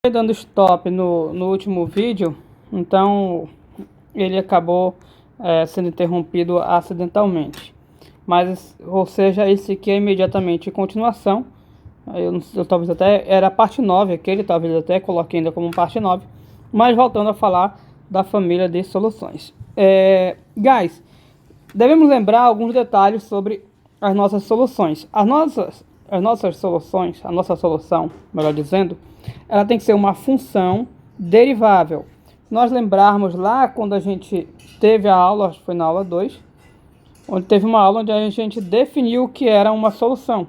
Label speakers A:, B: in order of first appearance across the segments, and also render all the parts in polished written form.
A: Dando stop no último vídeo, então ele acabou sendo interrompido acidentalmente. Mas, ou seja, esse aqui é imediatamente continuação. Eu talvez até era parte 9 aquele, talvez até coloquei ainda como parte 9. Mas voltando a falar da família de soluções. Guys, devemos lembrar alguns detalhes sobre as nossas soluções. As nossas soluções, a nossa solução, melhor dizendo, ela tem que ser uma função derivável. Se nós lembrarmos lá quando a gente teve a aula, acho que foi na aula 2, onde teve uma aula onde a gente definiu o que era uma solução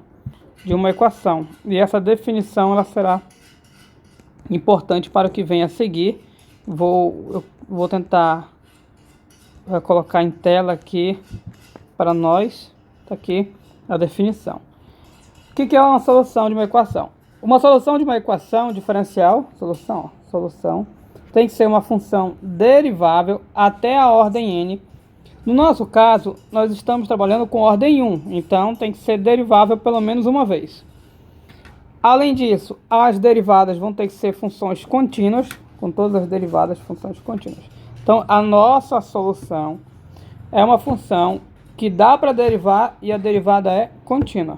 A: de uma equação. E essa definição ela será importante para o que vem a seguir. Eu vou tentar colocar em tela aqui para nós. Está aqui a definição. O que é uma solução de uma equação? Uma solução de uma equação diferencial, solução, tem que ser uma função derivável até a ordem n. No nosso caso, nós estamos trabalhando com ordem 1, então tem que ser derivável pelo menos uma vez. Além disso, as derivadas vão ter que ser funções contínuas, com todas as derivadas funções contínuas. Então, a nossa solução é uma função que dá para derivar e a derivada é contínua.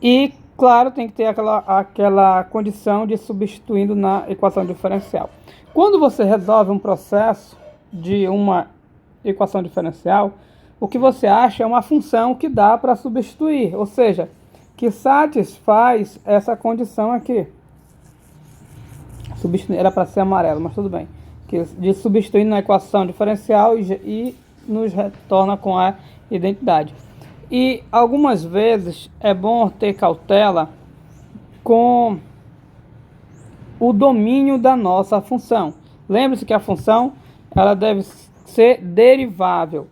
A: E, claro, tem que ter aquela condição de substituindo na equação diferencial. Quando você resolve um processo de uma equação diferencial, o que você acha é uma função que dá para substituir, ou seja, que satisfaz essa condição aqui. Era para ser amarelo, mas tudo bem. De substituir na equação diferencial e nos retorna com a identidade. E algumas vezes é bom ter cautela com o domínio da nossa função. Lembre-se que a função ela deve ser derivável.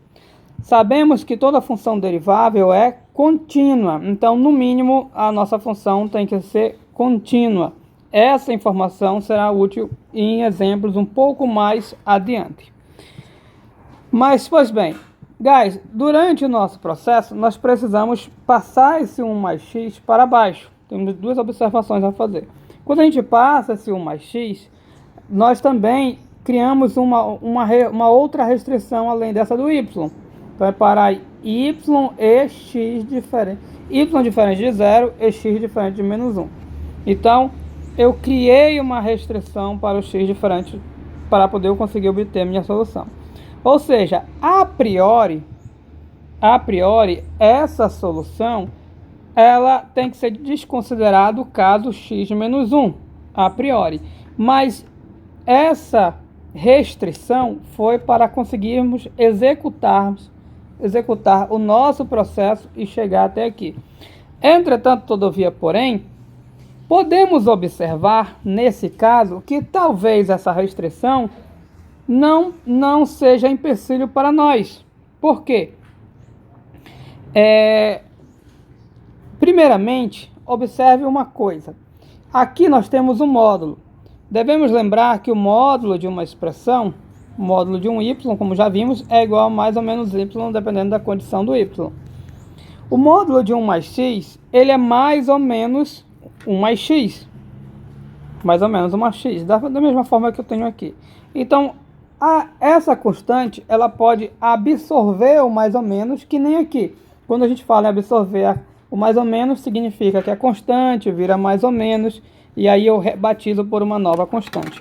A: Sabemos que toda função derivável é contínua, então no mínimo a nossa função tem que ser contínua. Essa informação será útil em exemplos um pouco mais adiante. Mas, pois bem, guys, durante o nosso processo, nós precisamos passar esse 1 mais x para baixo. Temos duas observações a fazer. Quando a gente passa esse 1 mais x, nós também criamos uma outra restrição além dessa do y. Então, é para y e x diferente. Y diferente de 0 e x diferente de menos 1. Então, eu criei uma restrição para o x diferente para poder eu conseguir obter a minha solução. Ou seja, a priori, essa solução, ela tem que ser desconsiderado o caso x menos 1, a priori. Mas essa restrição foi para conseguirmos executar o nosso processo e chegar até aqui. Entretanto, todavia, porém, podemos observar, nesse caso, que talvez essa restrição não seja empecilho para nós. Por quê? Primeiramente, observe uma coisa. Aqui nós temos um módulo. Devemos lembrar que o módulo de uma expressão, o módulo de um y, como já vimos, é igual a mais ou menos y, dependendo da condição do y. O módulo de 1 mais x, ele é mais ou menos 1 mais x. Mais ou menos 1 mais x, da mesma forma que eu tenho aqui. Então, essa constante, ela pode absorver o mais ou menos, que nem aqui. Quando a gente fala em absorver o mais ou menos, significa que a constante vira mais ou menos, e aí eu rebatizo por uma nova constante.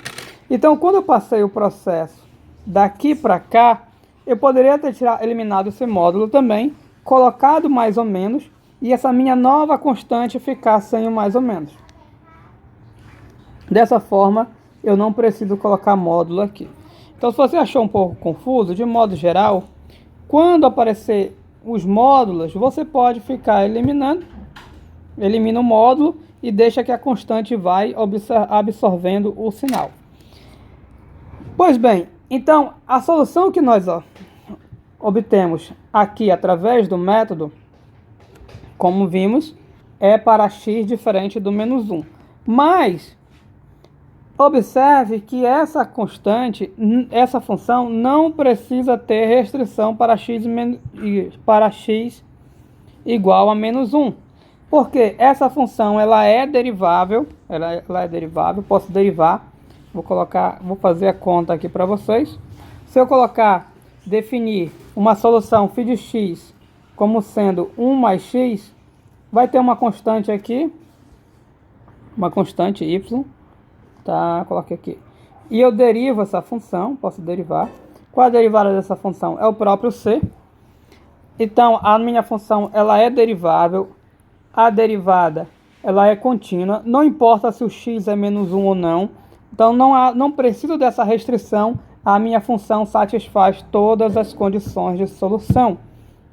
A: Então, quando eu passei o processo daqui para cá, eu poderia ter eliminado esse módulo também, colocado mais ou menos, e essa minha nova constante ficar sem o mais ou menos. Dessa forma, eu não preciso colocar módulo aqui. Então, se você achou um pouco confuso, de modo geral, quando aparecer os módulos, você pode ficar eliminando, elimina o módulo e deixa que a constante vai absorvendo o sinal. Pois bem, então, a solução que nós obtemos aqui através do método, como vimos, é para x diferente do menos 1. Mas observe que essa constante, essa função, não precisa ter restrição para x igual a menos 1. Porque essa função ela é derivável, ela é derivável, posso derivar. Vou fazer a conta aqui para vocês. Se eu definir uma solução φ de x como sendo 1 mais x, vai ter uma constante aqui, uma constante y, tá? Coloquei aqui. E eu derivo essa função, posso derivar. Qual a derivada dessa função? É o próprio c. Então, a minha função ela é derivável. A derivada ela é contínua. Não importa se o x é menos 1 ou não. Então, não preciso dessa restrição. A minha função satisfaz todas as condições de solução.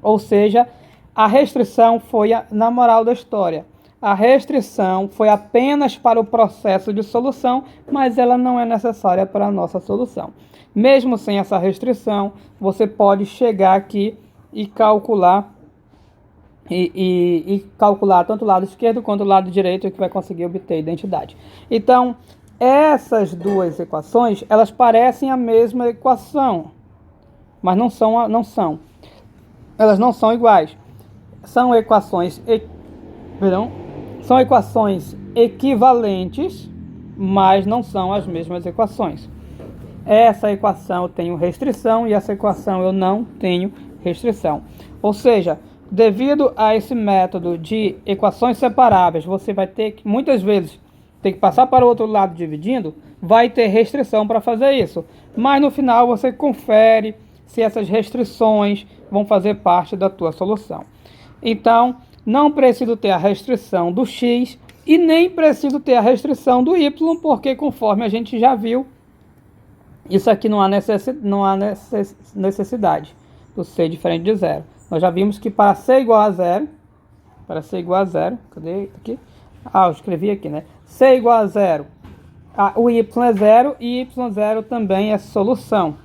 A: Ou seja, a restrição foi, na moral da história, a restrição foi apenas para o processo de solução, mas ela não é necessária para a nossa solução. Mesmo sem essa restrição, você pode chegar aqui e calcular calcular tanto o lado esquerdo quanto o lado direito, que vai conseguir obter a identidade. Então, essas duas equações, elas parecem a mesma equação, mas não são. Elas não são iguais. São equações, são equações equivalentes, mas não são as mesmas equações. Essa equação eu tenho restrição e essa equação eu não tenho restrição. Ou seja, devido a esse método de equações separáveis, você vai ter que, muitas vezes, ter que passar para o outro lado dividindo, vai ter restrição para fazer isso. Mas no final você confere se essas restrições vão fazer parte da tua solução. Então, não preciso ter a restrição do x e nem preciso ter a restrição do y, porque conforme a gente já viu, isso aqui não há necessidade do c diferente de zero. Nós já vimos que para c igual a zero, cadê aqui? Eu escrevi aqui, né? C igual a zero, o y é zero e y0 também é solução.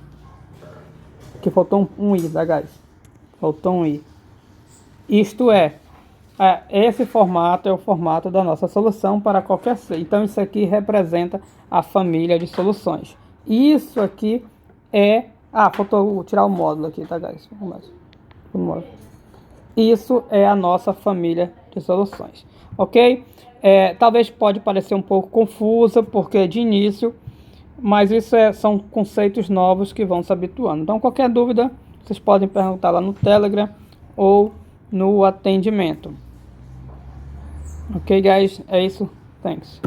A: Aqui faltou um i, tá, guys? Faltou um i. Isto esse formato é o formato da nossa solução para qualquer c. Então, isso aqui representa a família de soluções. Isso aqui faltou tirar o módulo aqui, tá, guys? Isso é a nossa família de soluções, ok? Talvez pode parecer um pouco confusa, porque de início, mas isso são conceitos novos que vão se habituando. Então, qualquer dúvida, vocês podem perguntar lá no Telegram ou no atendimento. Ok, guys? É isso. Thanks.